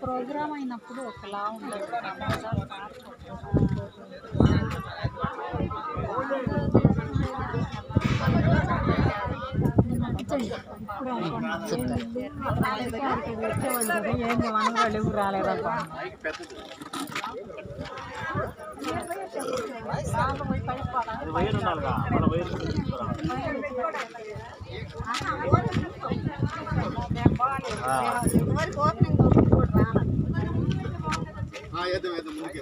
Programme అయినప్పుడు ఒకలా ఉండదు. ఏంది మనవాళ్ళు ఎవరు రాలేదబ్బా.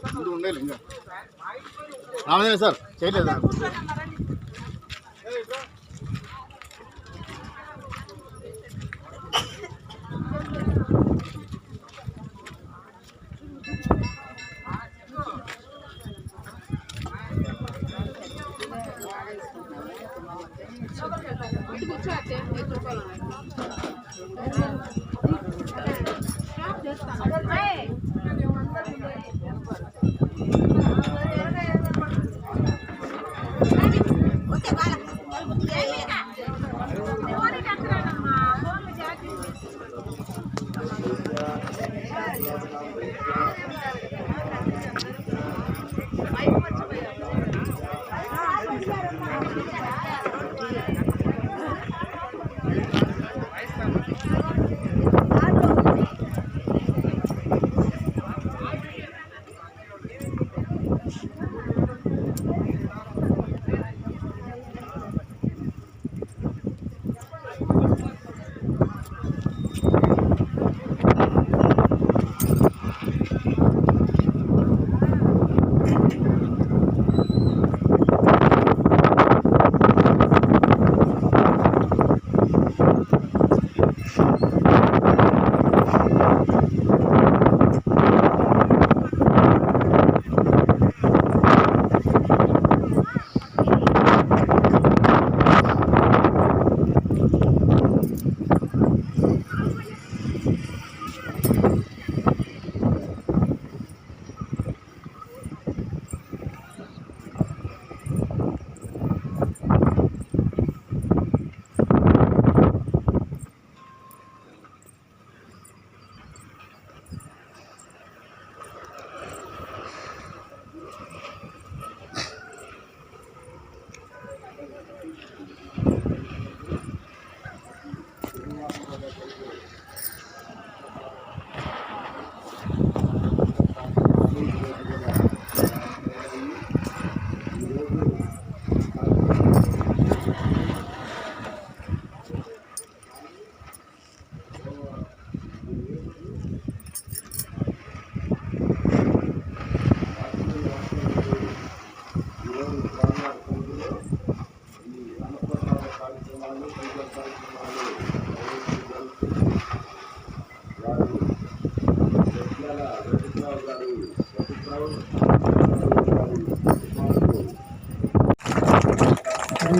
ముందు ఉండాలి ఇంకా రామదేవి సార్ చేయలేదా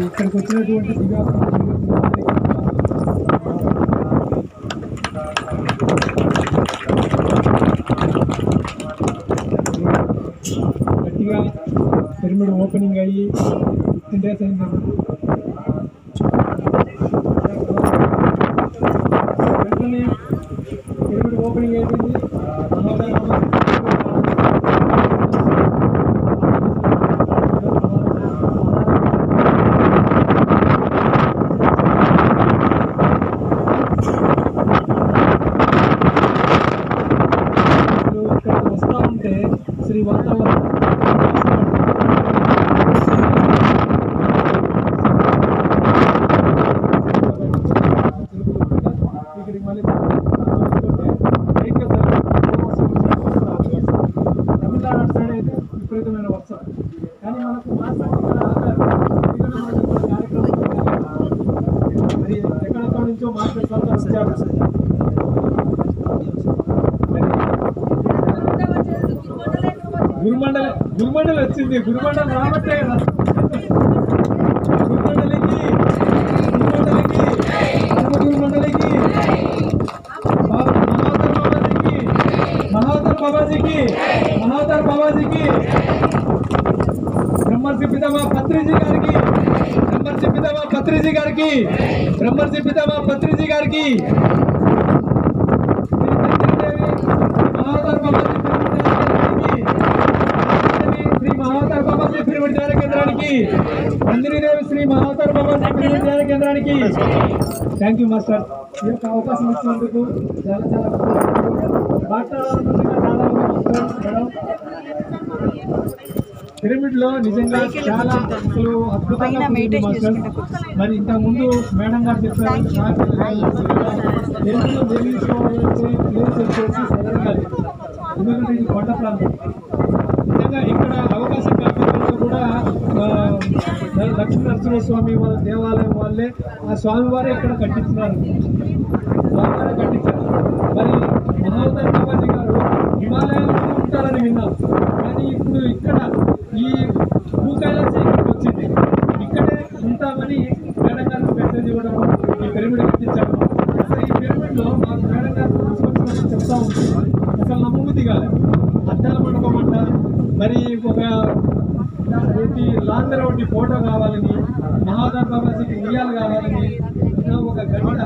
ఇక్కడికి వచ్చినటువంటి గట్టిగా పిరమిడ్ ఓపెనింగ్ అయ్యి 15 days అయింది. వెంటనే పిరమిడ్ ఓపెనింగ్ అయిపోయింది. వస్తా ఉంటే శ్రీ వాతావరణం ఇక్కడికి మళ్ళీ తమిళనాడు సైడ్ అయితే విపరీతమైన వర్షం. కానీ మనకు మరి ఎక్కడెక్కడ నుంచో మార్కెట్ వచ్చారు. గురుమండలి వచ్చింది. గురుమండలి రాబట్టే కదా. గురుమండలికి మహావతార్ బాబాజీకి బ్రహ్మర్షి పితామా పత్రిజీ గారికి అంజనీదేవి శ్రీ మహావతార్ బాబాజీ పిరమిడ్ ధ్యాన కేంద్రానికి థ్యాంక్ యూ మాస్టర్. ఈ యొక్క అవకాశం ఇచ్చినందుకు చాలా పిరమిడ్ లో నిజంగా చాలా అసలు అద్భుతంగా మాస్టర్. మరి ఇంతకు ముందు మేడం గారు చెప్పారు ఎందుకంటే ఇది కొండ ప్రాంతం. నిజంగా ఇక్కడ అవకాశం కల్పించడంలో కూడా లక్ష్మీ నరసింహస్వామి వాళ్ళ దేవాలయం వాళ్ళే ఆ స్వామివారే ఇక్కడ కట్టించారు. మరి మహావతార్ బాబాజీ గారు హిమాలయాల్లో ఉంటారని విన్నాం. కానీ ఇప్పుడు ఇక్కడ ఈ భూకైలాసం ఇక్కడికి వచ్చింది. ఇక్కడే ఉంటామని మేడం గారు ఇవ్వడం, ఈ పిరమిడ్ కట్టించడం. అసలు ఈ పిరమిడ్లో మాకు మేడం గారు చెప్తా ఉంటుంది, అసలు నమ్మబుద్ధి కాలేదు. అద్దాల మండపం అంట, మరి ఒక లాందర ఒకటి ఫోటో కావాలని, మహాదార్ బాబాజీకి నియాలు కావాలని, ఒక గంట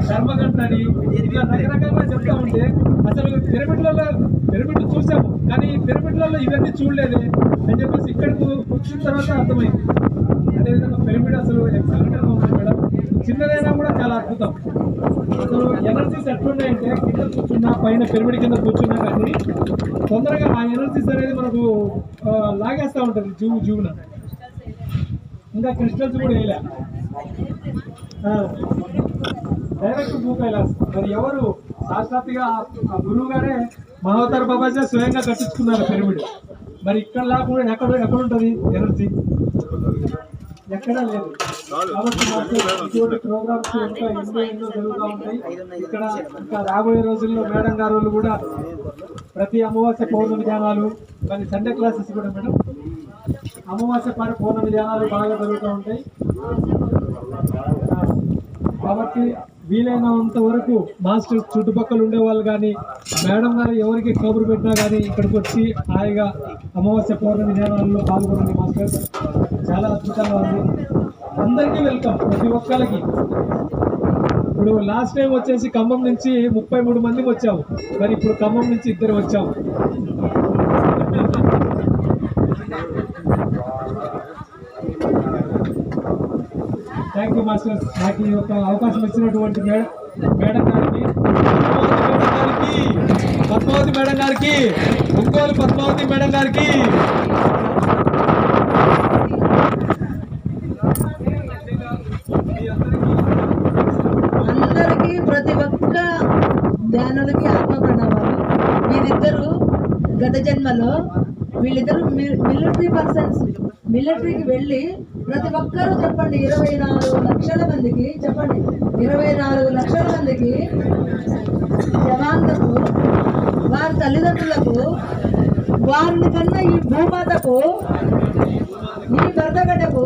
ధర్మగంటని ఇట్లా రకరకాలుగా చెప్తా ఉంటే అసలు పిరమిడ్ చూసాము కానీ పిరమిడ్లలో ఇవన్నీ చూడలేదే అని చెప్పేసి ఇక్కడికి వచ్చిన తర్వాత అర్థమైంది. అదేవిధంగా పిరమిడ్ అసలు ఎక్సలెంట్గా ఉంది మేడం. చిన్నదైనా కూడా చాలా అద్భుతం. అసలు ఎనర్జీస్ ఎట్లున్నాయంటే కింద కూర్చున్నా, పైన పిరమిడ్ కింద కూర్చున్నా కానీ తొందరగా ఆ ఎనర్జీస్ అనేది మనకు లాగేస్తూ ఉంటుంది జీవున. ఇంకా క్రిస్టల్స్ కూడా వేయలే, డైరెక్ట్ భూ కైలాస్. మరి ఎవరు సాక్షాత్తుగా ఆ గురువు గారే మహావతార్ బాబాజీ స్వయంగా కట్టించుకున్నారు పిరమిడ్. మరి ఇక్కడ లేకుండా ఎక్కడ ఉంటుంది ఎనర్జీ? ఎక్కడా లేదు. కాబట్టి ఇటువంటి ప్రోగ్రామ్స్ ఇంకా ఎన్నో జరుగుతూ ఉంటాయి. ఇక్కడ ఇంకా రాబోయే రోజుల్లో మేడం గారు కూడా ప్రతి అమావాస్య పౌర్ణమి ధ్యానాలు, మరి సండే క్లాసెస్ కూడా మేడం అమావాస్య పౌర్ణమి ధ్యానాలు బాగా జరుగుతూ ఉంటాయి. కాబట్టి వీలైనంత వరకు మాస్టర్స్ చుట్టుపక్కల ఉండే వాళ్ళు కానీ మేడం గారు ఎవరికి కబురు పెట్టినా కానీ ఇక్కడికి వచ్చి హాయిగా అమావాస్య పౌర్ణమి ధ్యానాలలో పాల్గొనండి మాస్టర్స్. చాలా అద్భుతంగా ఉంది. అందరికీ వెల్కమ్, ప్రతి ఒక్కరికి. ఇప్పుడు లాస్ట్ టైం వచ్చేసి ఖమ్మం నుంచి 33 మంది వచ్చాము, మరి ఇప్పుడు ఖమ్మం నుంచి 2 వచ్చాము. Thank you master. నాకు ఈ యొక్క అవకాశం ఇచ్చినటువంటి మేడం గారికి, పద్మావతి మేడం గారికి, ఒంగోలు పద్మావతి మేడం గారికి, అందరికీ, ప్రతి ఒక్క ధ్యానులకి ఆత్మ ప్రణామాలు. వీరిద్దరు గత జన్మలో వీళ్ళిద్దరు మిలిటరీ పర్సన్స్. మిలిటరీకి వెళ్ళి ప్రతి ఒక్కరూ చెప్పండి 24 లక్షల మందికి చెప్పండి 24 లక్షల మందికి జవాన్లకు, వారి తల్లిదండ్రులకు, వారిని కన్నా ఈ భూమాతకు, ఈ భర్తగడ్డకు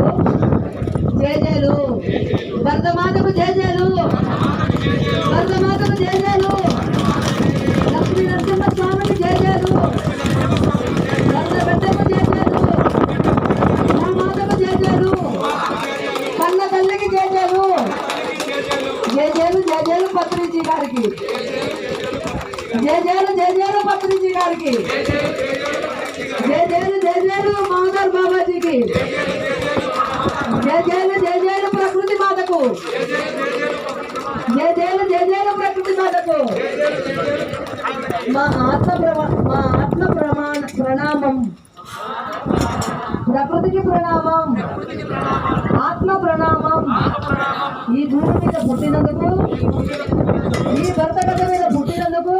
జయజయలు, భర్తమాతకు జయజయలు, భర్తమాతకు జయజయలు, లక్ష్మీ నరసింహ స్వామికి జయజయలు, భర్తగడ్డకు జయజయలు, భూమాతకు జయజయలు, కన్న తల్లికి జయజయలు, జయజయలు జయజయలు పత్రిజీ గారికి, జయజయలు జయజయలు పత్రిజీ గారికి, జయజయలు జయజయలు మహాదార్ బాబాజీకి, జయజయలు ప్రకృతి మాతకు, జయజయలు ప్రకృతి మాతకు. మా ఆత్మ ప్రణామం, ప్రకృతికి ప్రణామం, ఆత్మ ప్రణామం. ఈ భూమి మీద పుట్టినందుకు, ఈ భర్తగడ్డ మీద పుట్టినందుకు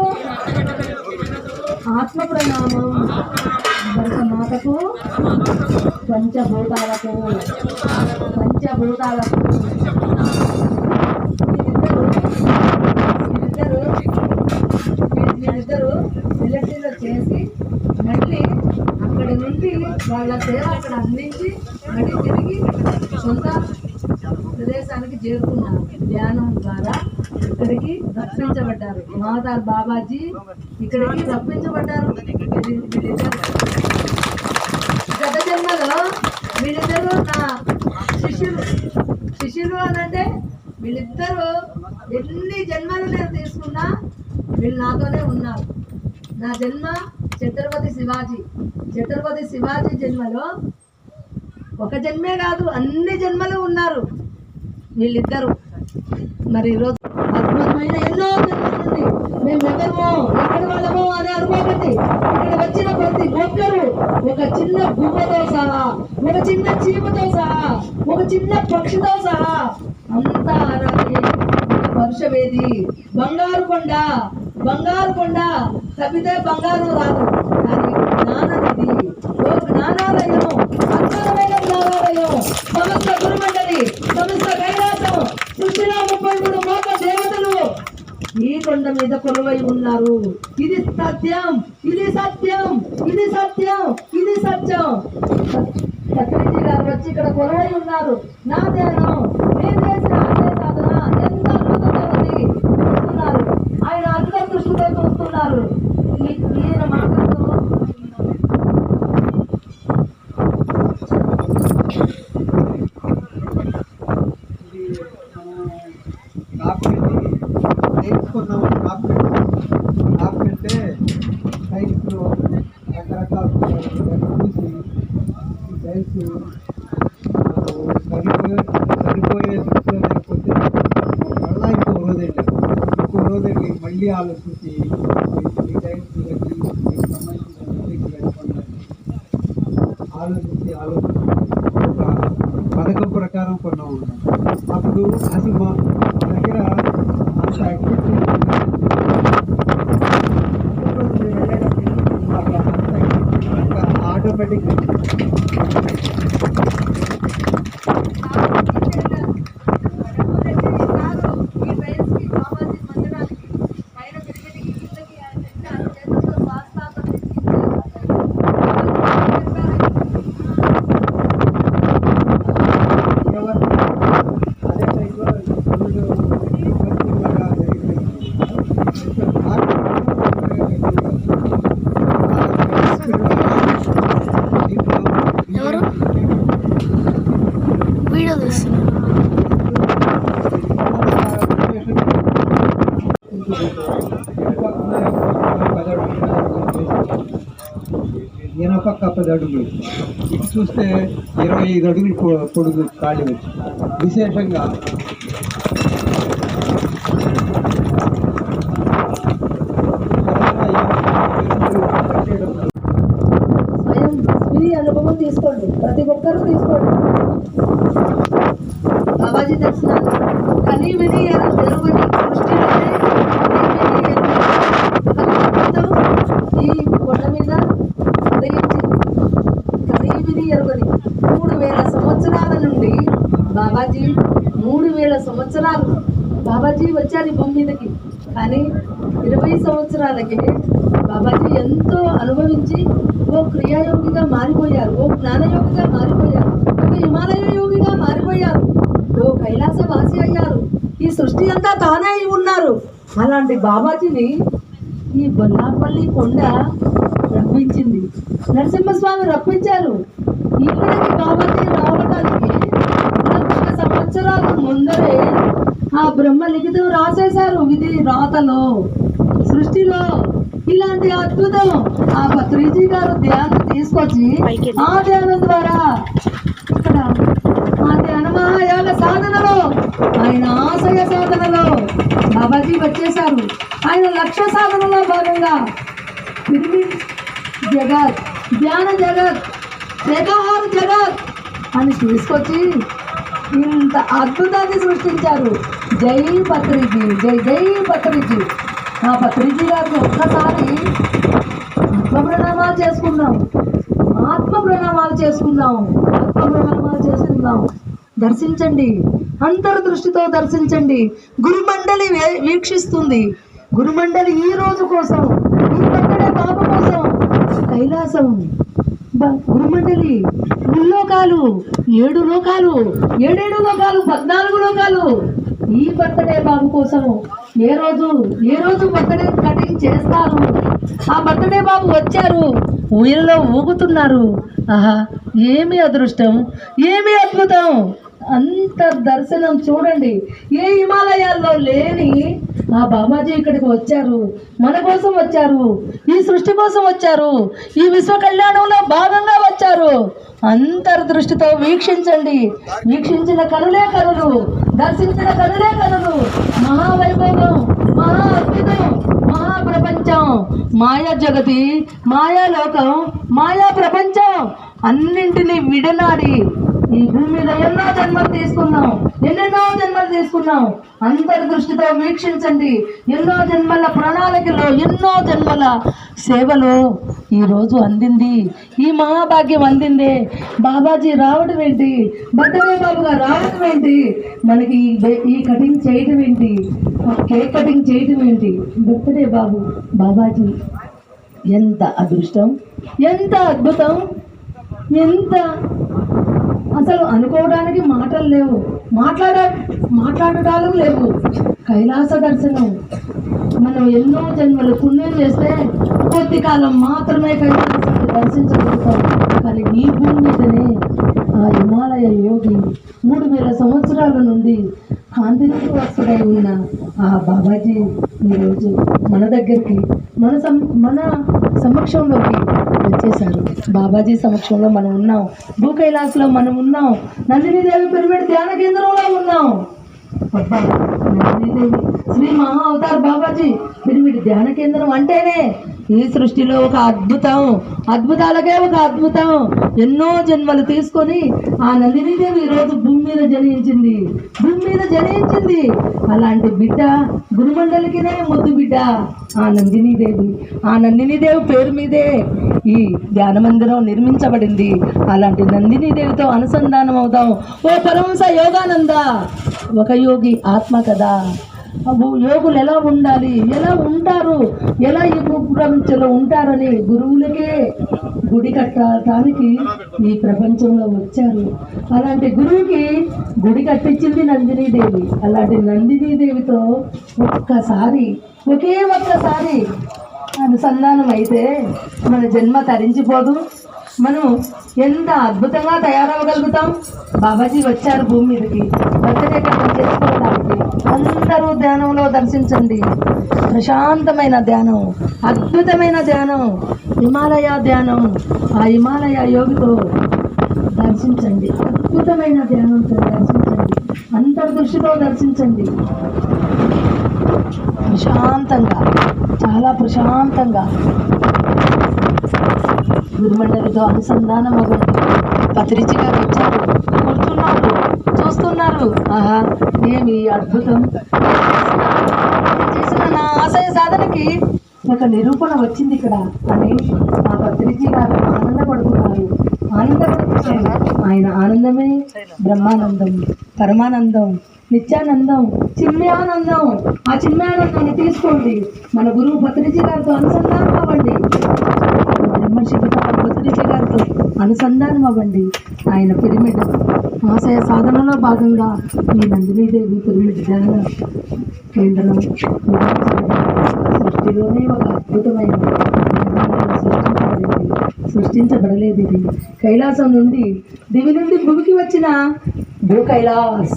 ఆత్మ ప్రణామం. భరత మాతకు, పంచభూతాలకు, వీరిద్దరు మిలిటరీలో చేసి మళ్ళీ అక్కడి నుండి వాళ్ళ సేవ అక్కడ అందించి మళ్ళీ తిరిగి సొంత ప్రదేశానికి చేరుకున్నారు. ధ్యానం ద్వారా ఇక్కడికి రప్పించబడ్డారు. మహాదార్ బాబాజీ ఇక్కడికి రప్పించబడ్డారు. గత జన్మలో వీళ్ళిద్దరూ నా శిష్యులు అని అంటే వీళ్ళిద్దరూ ఎన్ని జన్మలు నేను తీసుకున్నా వీళ్ళు నాతోనే ఉన్నారు. నా జన్మ ఛత్రపతి శివాజీ జన్మలో ఒక జన్మే కాదు, అన్ని జన్మలు ఉన్నారు వీళ్ళిద్దరు. మరి ఈరోజు అద్భుతమైన ఎన్నో జన్మల నుండి మేము ఎవరమో ఎక్కడి వాళ్ళమో అని అనుకోకండి. ఇక్కడ వచ్చిన ప్రతి ఒక్కరు ఒక చిన్న గువ్వతో సహా, ఒక చిన్న చీమతో సహా, ఒక చిన్న పక్షితో సహా అంతా ఆరాధి వర్షవేది, బంగారు కొండ తప్పితే బంగారు రాదు. కానీ జ్ఞాననిధి, ఓ జ్ఞానాలయం, అద్భుతమైన జ్ఞానాలయం, సమస్త గురుమండలి, సమస్త కైలాసం, సృష్టిలో 33 కోట్ల దేవతలు ఈ కొండ మీద కొలువై ఉన్నారు. ఇది సత్యం, ఇది సత్యం, ఇది సత్యం, ఇది సత్యం. పత్రిజీ గారు వచ్చి ఇక్కడ కొలువై ఉన్నారు. నా ధ్యానం, కొన్నాము టాప్ అంటే సైన్స్లో రకరకాల చూసి ఈ సైన్స్ సరిపోయే దృష్టిలో లేకపోతే మళ్ళా ఇంకో రోజు వెళ్ళి మళ్ళీ ఆలోచించి ఈ సైన్స్ సంబంధించిన ఆలోచించి ఒక పథకం ప్రకారం కొన్నాము. అప్పుడు అసలు మా దగ్గర అంత యాక్టివిటీ ఆటోమేటిక్ వీడియో తీస్తున్నారు. పక్క 10 అడుగులు, ఇటు చూస్తే 25 అడుగులు పొడుగు ఖాళీ వచ్చి విశేషంగా స్వయం స్వీయ అనుభవం తీసుకోండి, ప్రతి ఒక్కరూ తీసుకోండి. బాబాజీ దర్శనాలు కని విని ఎరుగని దృష్టిలోనే ఈ కొండ మీద ఉదయించింది. కని విని ఎరుగని 3000 సంవత్సరాల నుండి బాబాజీ 3000 సంవత్సరాలు బాబాజీ వచ్చారు ఈ భూమి మీదకి. కానీ 20 సంవత్సరాలకి బాబాజీ ఎంతో అనుభవించి ఓ క్రియాయోగిగా మారిపోయారు, ఓ జ్ఞానయోగిగా మారిపోయారు, ఒక హిమాలయ యోగిగా మారిపోయారు, ఓ కైలాసవాసి అయ్యారు. ఈ సృష్టి అంతా తానే అయి ఉన్నారు. అలాంటి బాబాజీని ఈ బొల్లాపల్లి కొండ రప్పించింది. నరసింహస్వామి రప్పించారు. ఇక్కడికి బాబాజీ రావడానికి 1,00,000 సంవత్సరాల ముందరే ఆ బ్రహ్మ లిఖితం రాసేశారు విధి రాతలో, సృష్టిలో. ఇలాంటి అద్భుతం ఆ పత్రిజీ గారు ధ్యానం తీసుకొచ్చి ఆ ధ్యానం ద్వారా ఇక్కడ ఆ ధ్యాన మహాయాగ సాధనలో ఆయన ఆశయ సాధనలో బాబాజీ వచ్చేశారు. ఆయన లక్ష్య సాధనలో భాగంగా పిరమిడ్ జగత్, ధ్యాన జగత్, శాకాహార జగత్ అని తీసుకొచ్చి ఇంత అద్భుతాన్ని సృష్టించారు. జై పత్రిజీ, జై జై పత్రిజీ. ఆ పత్రిజీ గారికి ఒక్కసారి ఆత్మ ప్రణామాలు చేసుకుందాం, ఆత్మ ప్రణామాలు చేసుకుందాం, ఆత్మ ప్రణామాలు చేసుకుందాం. దర్శించండి, అంతర్దృష్టితో దర్శించండి. గురుమండలి వీక్షిస్తుంది. గురుమండలి ఈ రోజు కోసం, ఈ పట్టడే బాబు కోసం కైలాసం గురుమండలి ముల్లోకాలు 7 లోకాలు 7 లోకాలు 14 లోకాలు ఈ బర్త్డే బాబు కోసము ఏ రోజు బర్త్డే కటింగ్ చేస్తారు. ఆ బర్త్డే బాబు వచ్చారు, ఊయల్లో ఊగుతున్నారు. ఆహా, ఏమి అదృష్టం, ఏమి అద్భుతం. అంతర్దర్శనం చూడండి. ఏ హిమాలయాల్లో లేని ఆ బాబాజీ ఇక్కడికి వచ్చారు, మన కోసం వచ్చారు, ఈ సృష్టి కోసం వచ్చారు, ఈ విశ్వ కళ్యాణంలో భాగంగా వచ్చారు. అంతర్దృష్టితో వీక్షించండి. వీక్షించిన కనులే కనులు, దర్శించిన కనులే కనులు. మహావైభవం, మహా అద్భుతం, మహాప్రపంచం, మాయా జగతి, మాయా లోకం, మాయా ప్రపంచం అన్నింటినీ విడనాడి ఈ భూమి మీద ఎన్నో జన్మలు తీసుకున్నాం. అంతర్దృష్టితో వీక్షించండి. ఎన్నో జన్మల ప్రణాళికలో, ఎన్నో జన్మల సేవలో ఈరోజు అందింది, ఈ మహాభాగ్యం అందిందే. బాబాజీ రావడం ఏంటి, బర్త్డే బాబుగా రావడం ఏంటి, మనకి ఈ కటింగ్ చేయడం ఏంటి, కేక్ కటింగ్ చేయడం ఏంటి. బర్త్డే బాబు బాబాజీ ఎంత అదృష్టం, ఎంత అద్భుతం, ఎంత అసలు అనుకోవడానికి మాటలు లేవు, మాట్లాడటాలు లేవు. కైలాస దర్శనం. మనం ఎన్నో జన్మలు పుణ్యం చేస్తే కొద్ది కాలం మాత్రమే కైలాసాన్ని దర్శించగలుగుతాం. కానీ ఈ భూమి మీదనే ఆ హిమాలయ యోగి 3000 సంవత్సరాల నుండి కాంతిని వస్తుడై ఉన్న ఆ బాబాజీ ఈరోజు మన దగ్గరికి మన సమక్షంలోకి వచ్చేసారు. బాబాజీ సమక్షంలో మనం ఉన్నాం, భూ కైలాస్లో మనం ఉన్నాం, నందినీదేవి పిరమిడ్ ధ్యాన కేంద్రంలో ఉన్నాం. అబ్బా, నందినీదేవి శ్రీ మహా అవతార్ బాబాజీ పిరమిడ్ ధ్యాన కేంద్రం అంటేనే ఈ సృష్టిలో ఒక అద్భుతం, అద్భుతాలకే ఒక అద్భుతం. ఎన్నో జన్మలు తీసుకొని ఆ నందినీదేవి ఈరోజు భూమి మీద జనించింది. అలాంటి బిడ్డ గురుమండలికినే ముద్దు బిడ్డ ఆ నందినీదేవి పేరు మీదే ఈ ధ్యాన మందిరం నిర్మించబడింది. అలాంటి నందినీదేవితో అనుసంధానం అవుదాం. ఓ పరమహంస యోగానంద, ఒక యోగి ఆత్మ కదా. యోగులు ఎలా ఉండాలి, ఎలా ఉంటారు, ఎలా ఈ ప్రపంచంలో ఉంటారని గురువులకే గుడి కట్టడానికి ఈ ప్రపంచంలో వచ్చారు. అలాంటి గురువుకి గుడి కట్టించింది నందినీదేవి. అలాంటి నందినీదేవితో ఒకే ఒక్కసారి అనుసంధానం అయితే మన జన్మ తరించిపోదు. మనం ఎంత అద్భుతంగా తయారవగలుగుతాం. బాబాజీ వచ్చారు భూమి మీదకి బర్త్డే చేసుకోవడానికి. అందరూ ధ్యానంలో దర్శించండి. ప్రశాంతమైన ధ్యానం, అద్భుతమైన ధ్యానం, హిమాలయ ధ్యానం. ఆ హిమాలయ యోగితో దర్శించండి, అద్భుతమైన ధ్యానంతో దర్శించండి, అంతర్దృష్టితో దర్శించండి. ప్రశాంతంగా, చాలా ప్రశాంతంగా గురుమండలితో అనుసంధానం అవ్వండి. పత్రిచిగా వచ్చారు, కూర్చున్నారు, చూస్తున్నారు. ఆహా, ఏమి అద్భుతం! చేసిన నా ఆశయ సాధనకి ఒక నిరూపణ వచ్చింది ఇక్కడ అని ఆ పత్రిజీ గారు ఆనందపడుతున్నారు. ఆయన ఆనందమే బ్రహ్మానందం, పరమానందం, నిత్యానందం, చిన్మయానందం. ఆ చిన్మయానందాన్ని తీసుకోండి. మన గురువు పత్రిజీ గారితో అనుసంధానం అవ్వండి. పత్రిజీ గారితో అనుసంధానం అవ్వండి. ఆయన పిరమిడ్ ఆశయ సాధనలో భాగంగా ఈ నందినీదేవి పిరమిడ్ ధ్యాన కేంద్రం సృష్టిలోనే ఒక అద్భుతమైన సృష్టించబడలేదు. ఇది కైలాసం నుండి, దివి నుండి భూమికి వచ్చిన భూ కైలాస్.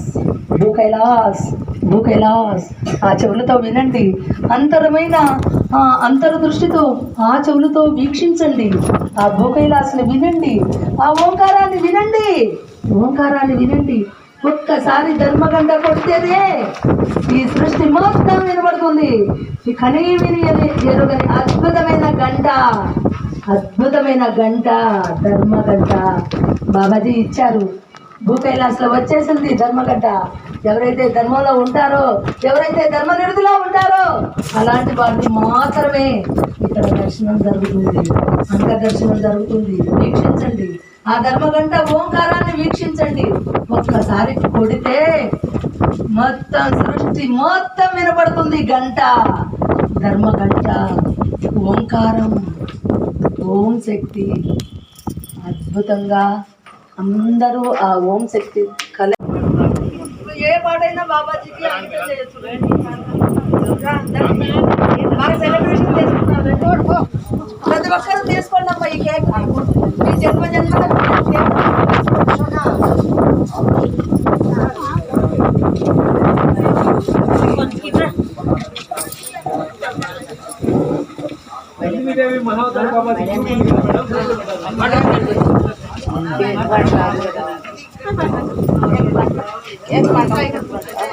ఆ చెవులతో వినండి. అంతర్దృష్టితో ఆ చెవులతో వీక్షించండి. ఆ భూ కైలాస్ని వినండి. ఆ ఓంకారాన్ని వినండి. ఒక్కసారి ధర్మగంట కొడితేనే ఈ సృష్టి మొత్తం వినబడుతుంది. ఈ కనీవిని ఎరుగని అద్భుతమైన గంట ధర్మగంట బాబాజీ ఇచ్చారు. భూ కైలాస్లో వచ్చేసింది ధర్మగంట. ఎవరైతే ధర్మంలో ఉంటారో, ఎవరైతే ధర్మనిరతిలో ఉంటారో అలాంటి వారికి మాత్రమే ఇక్కడ దర్శనం జరుగుతుంది, అంగదర్శనం జరుగుతుంది. వీక్షించండి. ఆ ధర్మగంట ఓంకారాన్ని వీక్షించండి. ఒక్కసారి కొడితే మొత్తం సృష్టి మొత్తం వినపడుతుంది. గంట, ధర్మగంట, ఓంకారం, ఓం శక్తి. అద్భుతంగా అందరూ ఆ ఓం శక్తి ఏ పాటైనా బాబాజీకి అంకితం చేయొచ్చు. సెలబ్రేషన్ చేసుకున్నారు. ప్రతి ఒక్కరూ తీసుకోండి అమ్మా ఈ కేక్. మీ జన్మ నందినీదేవి మహావతార్ బాబాజీ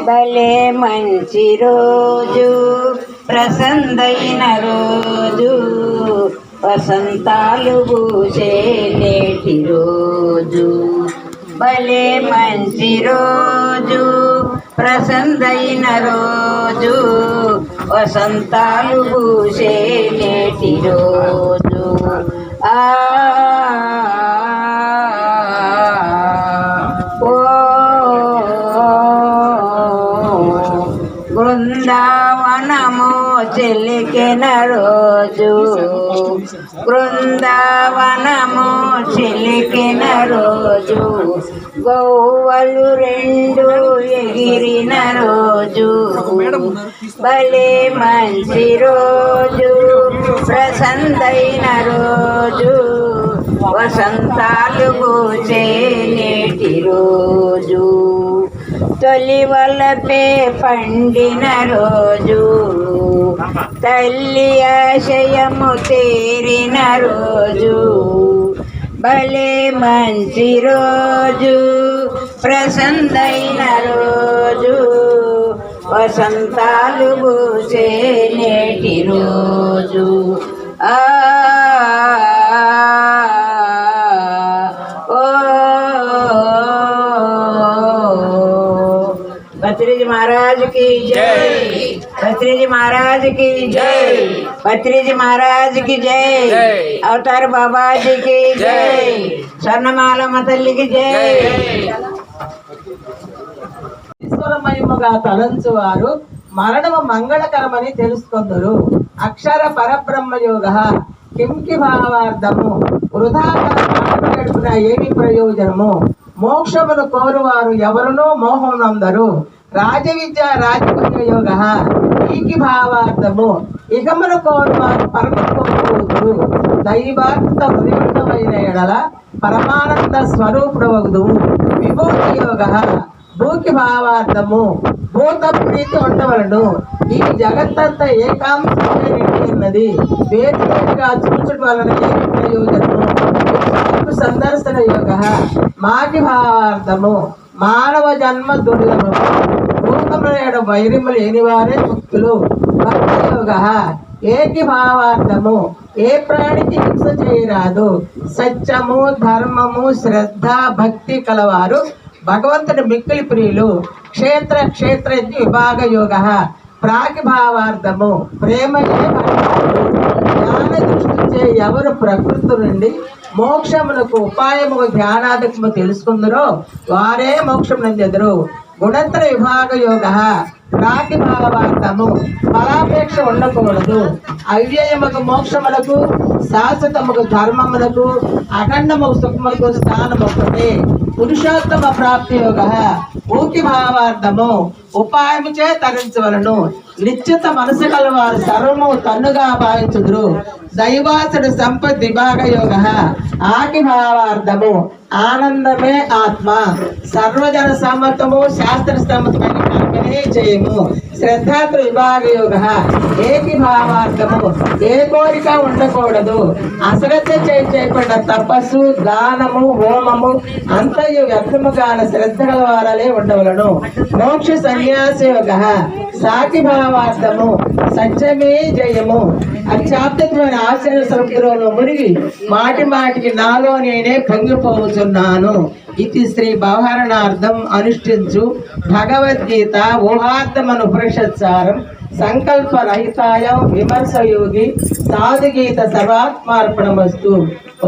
భలే మంచి రోజు, ప్రసన్నమైన రోజు, వసంతాలు పూసే నేటి రోజు. భలే మంచి రోజు, ప్రసన్నమైన రోజు, వసంతాలు పూసే నేటి రోజు. బృందావనము చిలికిన రోజు, బృందావనము చిలికిన రోజు, గోవలు రెండు ఎగిరిన రోజు. భలే మంచి రోజు, ప్రసన్నమైన రోజు, వసంతాలు పూసే నేటి రోజు. తొలి వలపే పండిన రోజు, తల్లి ఆశయము తీరిన రోజు భలే మంచి రోజు ప్రసన్నైన రోజు వసంతాలు పూసే నేటి రోజు पत्रीजी महाराज की जय, पत्रीजी महाराज की जय, पत्रीजी महाराज की जय, अवतार बाबा जी की जय, स्वर्णमाला मतल्ली की जय. ఈశ్వరమయముగా తలంచువారు మరణము మంగళకరమని తెలుసుకొందురు. అక్షర పరబ్రహ్మయోగ కింకి భావార్థము వృధా గడుపున ఏమి ప్రయోజనము. మోక్షమును కోరువారు ఎవరునో మోహమునందరు. రాజవిద్య రాజపుణ్య యోగ ఈకి భావార్థము ఇహమును కోరువారు పరమ కోరువుదురు. దైవార్థ హృదయుడమైన ఎడల పరమానంద స్వరూపుడవగుదువు. విభూతి యోగ భూకి భావార్థము భూత ప్రీతి ఉండవలను. ఈ జగత్తంతా ఏకాంశమే నిండి ఉన్నది. వేరువేరుగా చూచడం వలన ఏమి ప్రయోజనము. సందర్శన యోగ మాకి భావార్థము మానవ జన్మ దుర్లభము. భూతముల వైర్యము లేని వారే ముక్తులు. భక్తి యోగ ఏకి భావార్థము ఏ ప్రాణికి హింస చేయరాదు. సత్యము ధర్మము శ్రద్ధ భక్తి కలవారు భగవంతుని మిక్కిలి ప్రియులు. క్షేత్ర క్షేత్రజ్ఞ విభాగ యోగ ప్రాకి భావార్థము ప్రేమయే జ్ఞాన దృష్టిచే ఎవరు ప్రకృతి నుండి మోక్షమునకు ఉపాయము ధ్యానాధికము తెలుసుకుందరో వారే మోక్షం నందెదరు. గుణత్ర విభాగ యోగ ప్రాకి భావార్థము ఫలాపేక్ష ఉండకూడదు. అవ్యయముకు మోక్షములకు శాశ్వతముకు ధర్మములకు అఖండము సుఖములకు స్థానం ఒకటే. పురుషోత్తమ ప్రాప్తి యోగ ఊకి భావార్థము ఉపాయముచే తరించవలను. నిశ్చిత మనసు కలవారు సర్వము తన్నుగా భావించుదురు. దైవాసుడు సంపద్ విభాగ యోగ ఆకి భావార్థము ఆనందమే ఆత్మ. సర్వజన సమ్మతము శాస్త్ర సమ్మతమైన కర్మనే చేయము. శ్రద్ధాత్ర విభాగ యోగ ఏకి భావార్థము ఏ కోరిక ఉండకూడదు. అశ్రద్ధ చేయకుండా తపస్సు దానము హోమము అంతయు వ్యర్థముగాన శ్రద్ధ గలవారలే ఉండవలను. మోక్ష సన్యాస యోగ సాకి భావార్థము సత్యమే జయము. అత్యాప్తమైన ఆశ్చర్య సముద్రంలో మునిగి మాటి మాటికి నాలో నేనే పొంగిపోతున్నాను. ఇది శ్రీ వ్యవహరణార్థం అనుష్ఠించు భగవద్గీత ఊహార్థమను ఉపనిషత్సారం సంకల్ప రహితాయం విమర్శయోగి సాధుగీత సర్వాత్మార్పణమస్తు.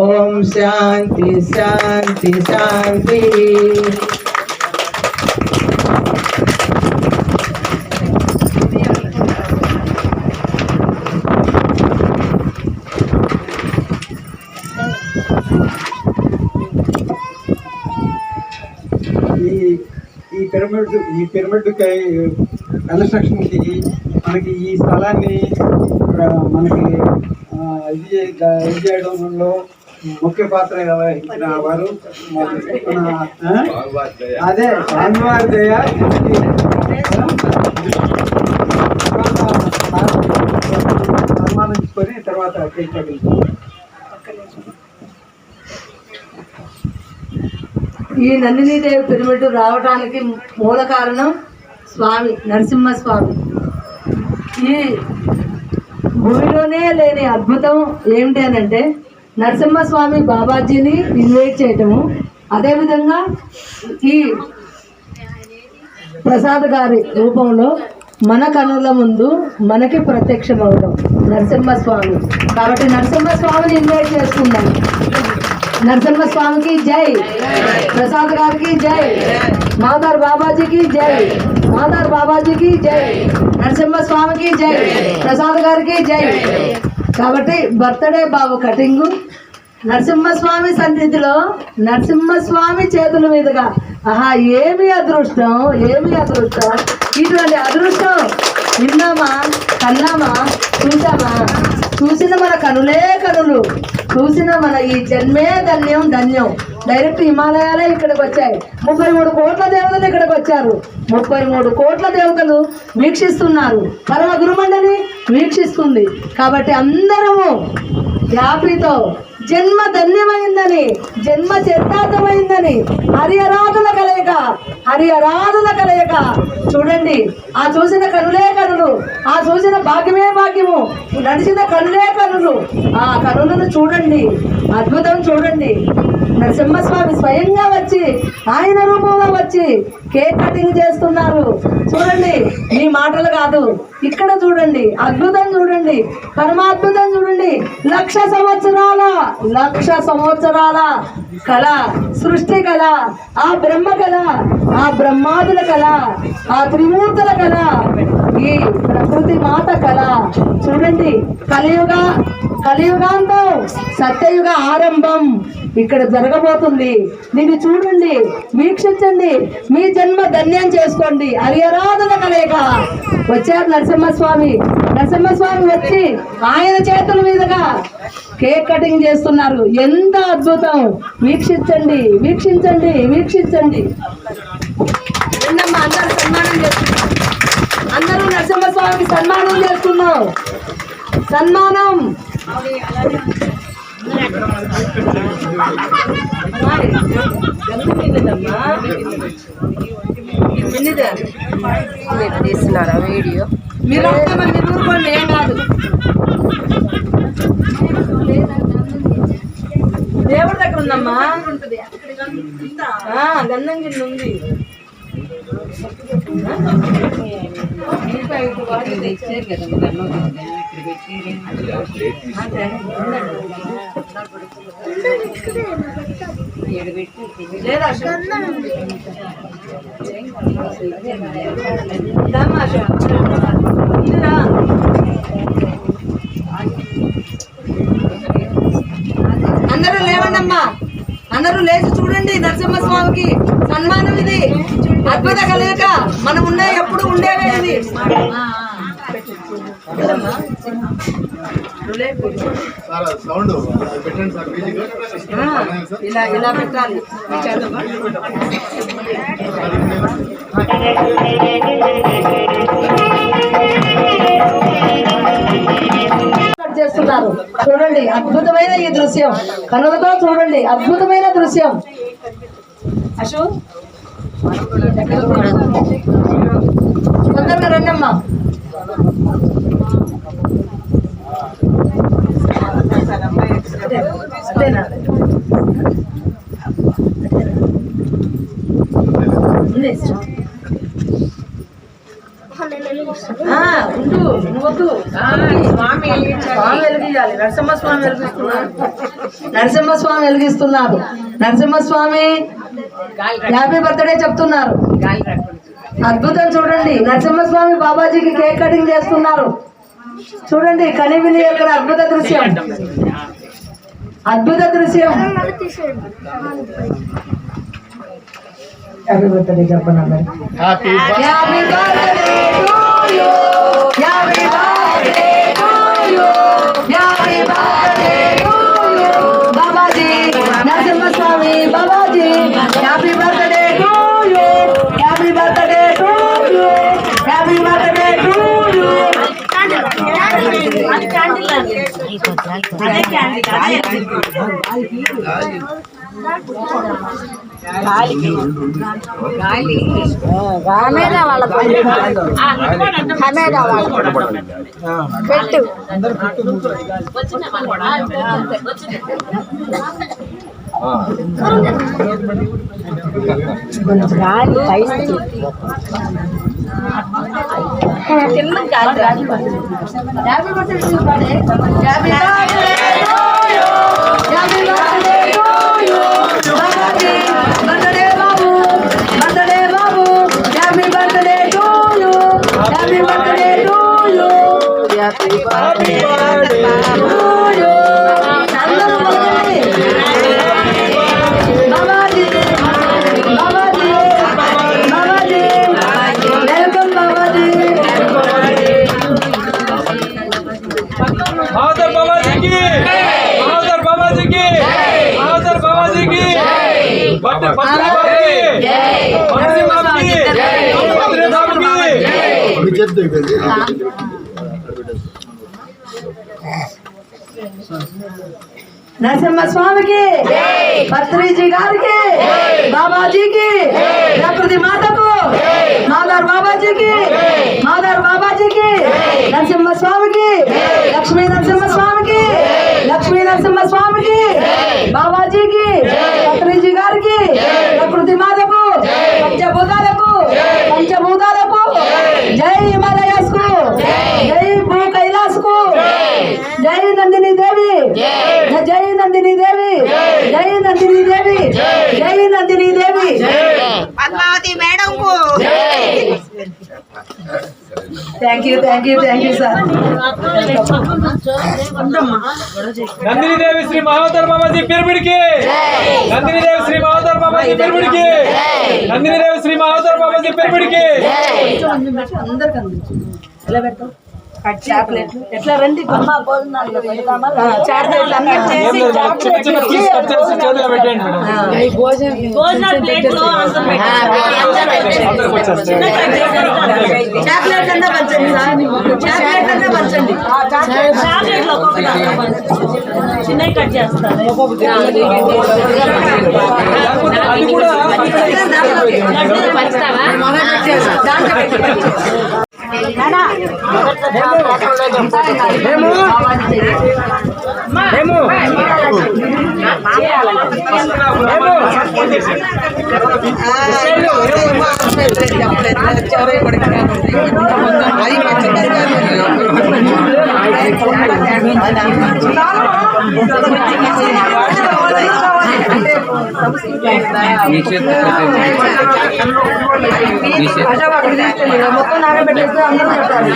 ఓం శాంతి శాంతి శాంతి. ఈ పిరమిడ్ కన్స్ట్రక్షన్ కి మనకి ఈ స్థలాన్ని మనకి ఇది చేయడంలో ముఖ్య పాత్ర ఇచ్చిన వారు అదే స్వామివారి దయ సన్మానించుకొని తర్వాత ఈ నందినీదేవి పిరమిడ్ రావడానికి మూల కారణం స్వామి నరసింహస్వామి. ఈ భూమిలోనే లేని అద్భుతం ఏమిటి అని అంటే నరసింహస్వామి బాబాజీని ఇన్వైట్ చేయటము, అదేవిధంగా ఈ ప్రసాద్ గారి రూపంలో మన కనుల ముందు మనకి ప్రత్యక్షం అవడం నరసింహస్వామి. కాబట్టి నరసింహస్వామిని ఇన్వైట్ చేసుకుందాం. నరసింహస్వామికి జై, ప్రసాద్ గారికి జై, మాదార్ బాబాజీకి జై, మాదార్ బాబాజీకి జై, నరసింహస్వామికి జై, ప్రసాద్ గారికి జై. కాబట్టి బర్త్డే బాబు కటింగు నరసింహస్వామి సన్నిధిలో నరసింహస్వామి చేతుల మీదుగా. ఆహా, ఏమి అదృష్టం, ఏమి అదృష్టం. ఇటువంటి అదృష్టం విన్నామా, కన్నామా, చూసామా? చూసిన మన కనులే కనులు, చూసిన మన ఈ జన్మే ధన్యం ధన్యం. డైరెక్ట్ హిమాలయాలే ఇక్కడికి వచ్చాయి. 33 కోట్ల దేవతలు ఇక్కడికి వచ్చారు. 33 కోట్ల దేవతలు వీక్షిస్తున్నారు. పరమ గురుమండలి వీక్షిస్తుంది. కాబట్టి అందరము హ్యాపీతో జన్మ ధన్యమైందని, జన్మ చరితార్థమైందని, హరి ఆరాధన కలయిక చూడండి. ఆ చూసిన కనులే కనులు, ఆ చూసిన భాగ్యమే భాగ్యము, నడిచిన కనులే కనులు. ఆ కనులను చూడండి, అద్భుతం చూడండి. నరసింహస్వామి స్వయంగా వచ్చి, ఆయన రూపంలో వచ్చి కేక్ కటింగ్ చేస్తున్నారు. చూడండి, మీ మాటలు కాదు, ఇక్కడ చూడండి, అద్భుతం చూడండి, పరమాద్భుతం చూడండి. 1,000 సంవత్సరాల కళ, సృష్టి కళ, ఆ బ్రహ్మ కళ, ఆ బ్రహ్మాదుల కళ, ఆ త్రిమూర్తుల కళ, ఈ ప్రకృతి మాత కళ చూడండి. కలియుగాంతం, సత్యయుగ ఆరంభం ఇక్కడ జరగబోతుంది. దీన్ని చూడండి, వీక్షించండి, మీ జన్మ ధన్యం చేసుకోండి. హరిఆరాధన కలయిక వచ్చారు నరసింహస్వామి వచ్చి ఆయన చేతుల మీదుగా కేక్ కటింగ్ చేస్తున్నారు. ఎంత అద్భుతం! వీక్షించండి. ఏంటమ్మా, అందరూ సన్మానం చేస్తున్నారు. అందరూ నరసింహస్వామికి సన్మానం చేస్తున్నాం. సన్మానం తీస్తున్నారా వీడియో? మీరు ఊరుకోండి, ఏం కాదు. దేవుడి దగ్గర ఉందమ్మా, గంధం గిన్నె ఉంది. అందరూ లేవండమ్మా, అందరూ లేచి చూడండి. నరసింహస్వామికి సన్మానం ఇది. అద్భుత కలయిక మనం ఉన్న ఎప్పుడు ఉండేవే ఇది. సౌండ్ పెట్టండి సార్, ఇలా పెట్టాలి. చేస్తున్నారు చూడండి, అద్భుతమైన ఈ దృశ్యం కనులతో చూడండి, అద్భుతమైన దృశ్యం. అశు తొందరగా రండమ్మా. నరసింహస్వామి వెలిగిస్తున్నారు. నరసింహస్వామి హ్యాపీ బర్త్డే చెప్తున్నారు. అద్భుతం చూడండి. నరసింహస్వామి బాబాజీకి కేక్ కటింగ్ చేస్తున్నారు. చూడండి, కనివిని ఇక్కడ అద్భుత దృశ్యం. హ్యాపీ బర్త్డే చెప్పండి. Happy birthday to you, happy birthday to you, happy birthday to you Babaji, Narasimhaswamy Babaji. Happy birthday to you, happy birthday to you, happy birthday to you. పెట్టు बाबाजी की చేతి నరసింహ స్వామికి, పత్రిజీ గారికి, బాబాజీకి, ప్రకృతి మాతకు, మాదార్ బాబాజీకి, మాదార్ బాబాజీకి, నరసింహ స్వామికి, లక్ష్మీ నరసింహ స్వామికి, లక్ష్మీ నరసింహ స్వామికి, బాబాజీకి, పత్రిజీ గారికి, ప్రకృతి మాతకు, పంచభూతాలకు, పంచభూతాలకు, జై హిమాలయాస్కు, జై భూ కైలాస్కు, జై నందిని దేవి, జై నందిని దేవి, జై నందిని దేవి, జై నందిని దేవి, పద్మావతి మేడం కు thank you sir. Nandini Devi Sri Mahodar Babaji పిరమిడ్కి, Nandini Devi Sri Mahodar Babaji పిరమిడ్కి, Nandini Devi Sri Mahodar Babaji పిరమిడ్కి. అందరికీ ఎలా పెడతాం చాక్లెట్లు ఎట్లా రండి అమ్మ భోజనాలు పెడతామా చాక్లెట్లు అందరూ చేసి చేతిలో పెట్టండి చాక్లెట్ అన్నా పంచండి చాక్లెట్ అన్నా పంచండి చిన్న కట్ చేస్తారు మొత్తం నానబెట్టేస్తే అందరూ పెట్టాలి.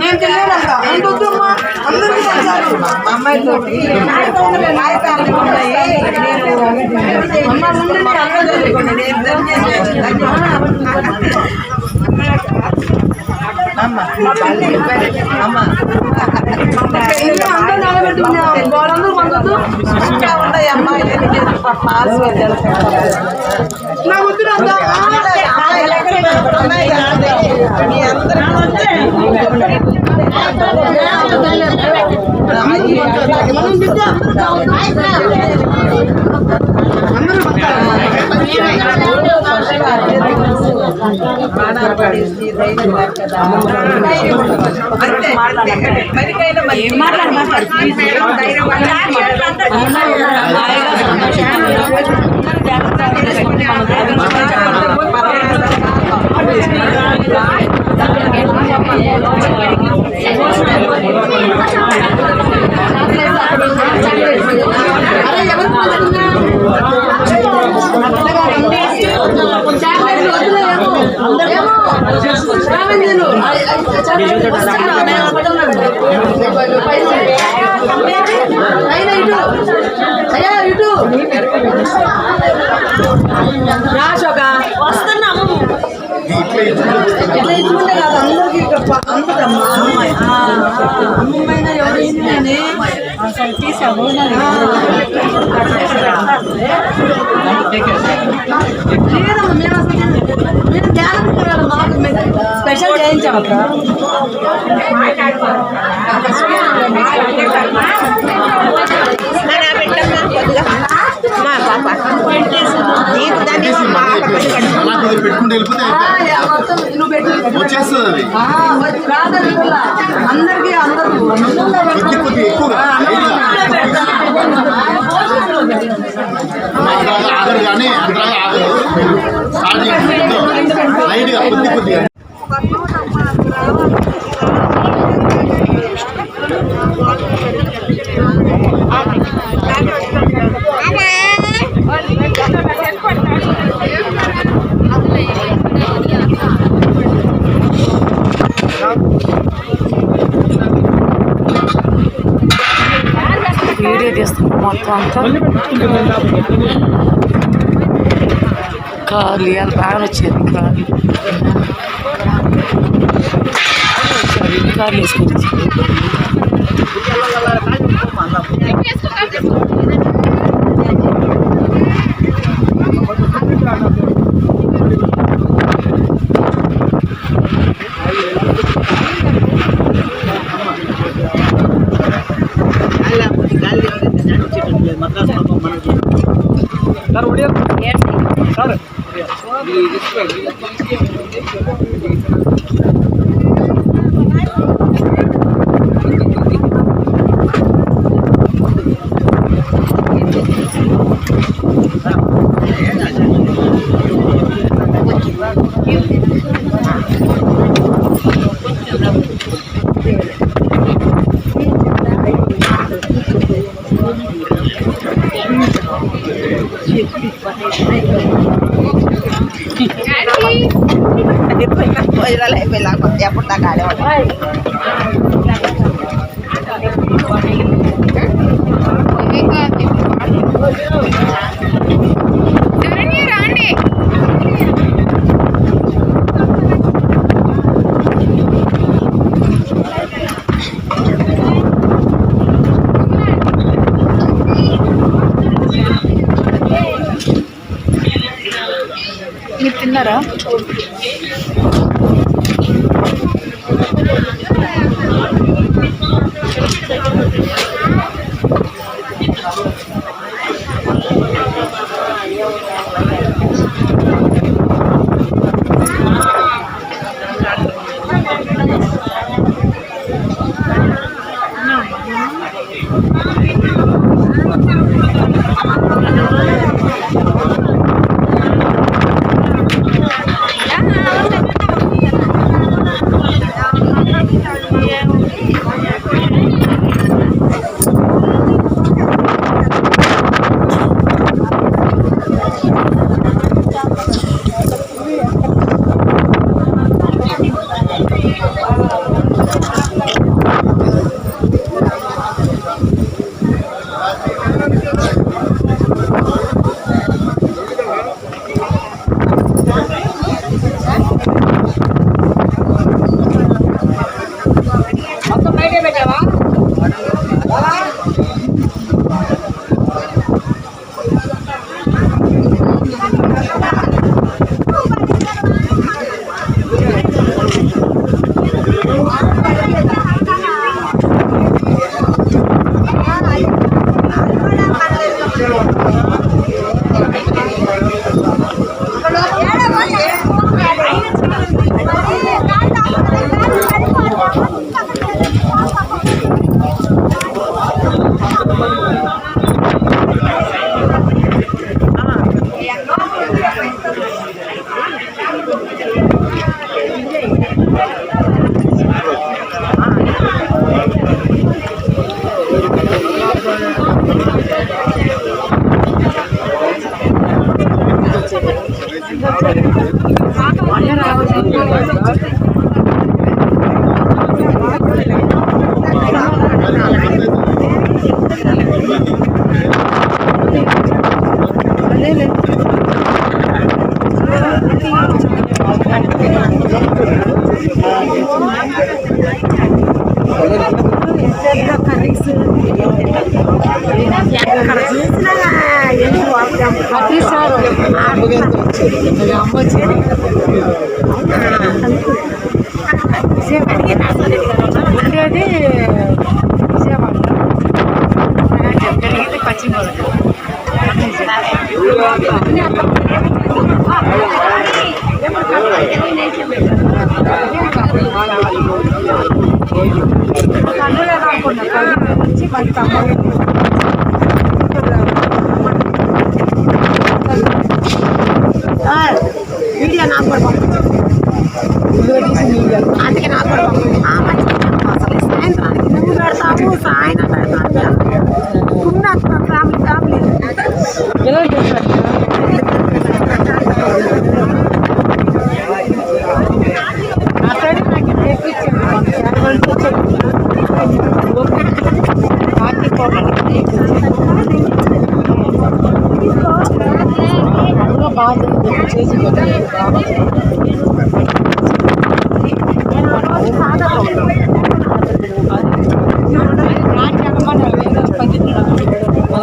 నేను తెలియదంట అందొద్దమ్మా అందరికీ పంచాలి అమ్మాయితో అమ్మ ముందు మీరు అందరూ చదువుకోండి అందరూ నానబెట్టుకున్నా వాళ్ళందరూ పంచదు ఉన్నాయి అమ్మాయి నా వద్దు రాశోక వస్తున్నాము ఇట్లా ఇచ్చుకుంటే కాదు అందరికి అందుకమ్మా అమ్మైనా ఎవరు ఇస్తేనే తీసాము లేదమ్మా మేము అసలు మేము ధ్యానం మాకు స్పెషల్ చేయించామక్క పెట్టుకుంటే వచ్చేస్తుంది అందరికి అందరూ కొద్ది ఎక్కువ ఆగరు కానీ అంతగా ఆగరు లైట్గా కొద్దిగా వీడియో తీస్తున్నాం మొత్తం అంతా కాలు ఇవాళ బాగా వచ్చేది కాలు వేసుకొచ్చి మీరు తిన్నారా? వీడియో నాకు కూడా అందుకే నాకు కూడా అసలు సాయంత్రానికి నువ్వు పెడతాము సాయంత్రం పెడతాము ఫ్యామిలీ ఎలా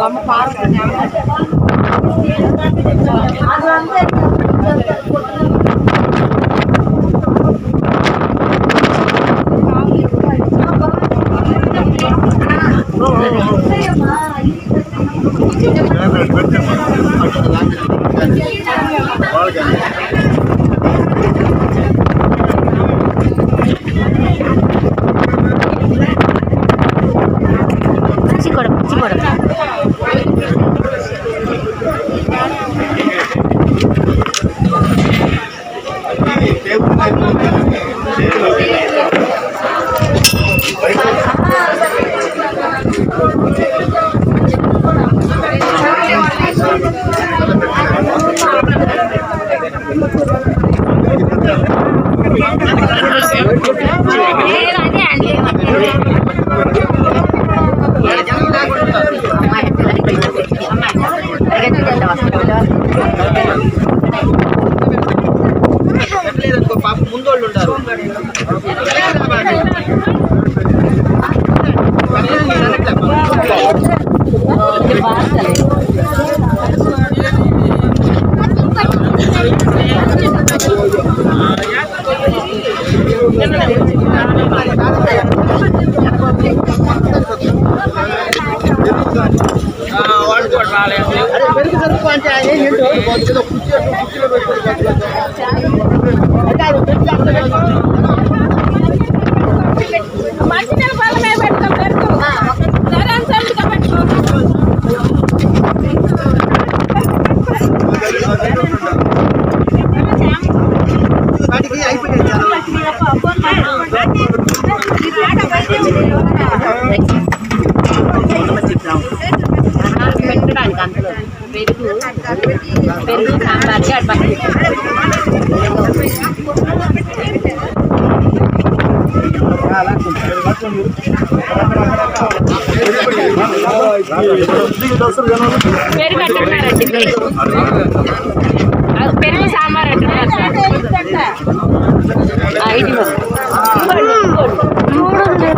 అమ్మా పెట్టడానికి అందులో పెరుగు సాంబార్కి అడ్వాన్స్ పెరుగు అంటున్నారండి పెరుగు సాంబార్ అంటున్నారు సార్. ఇది చూడండి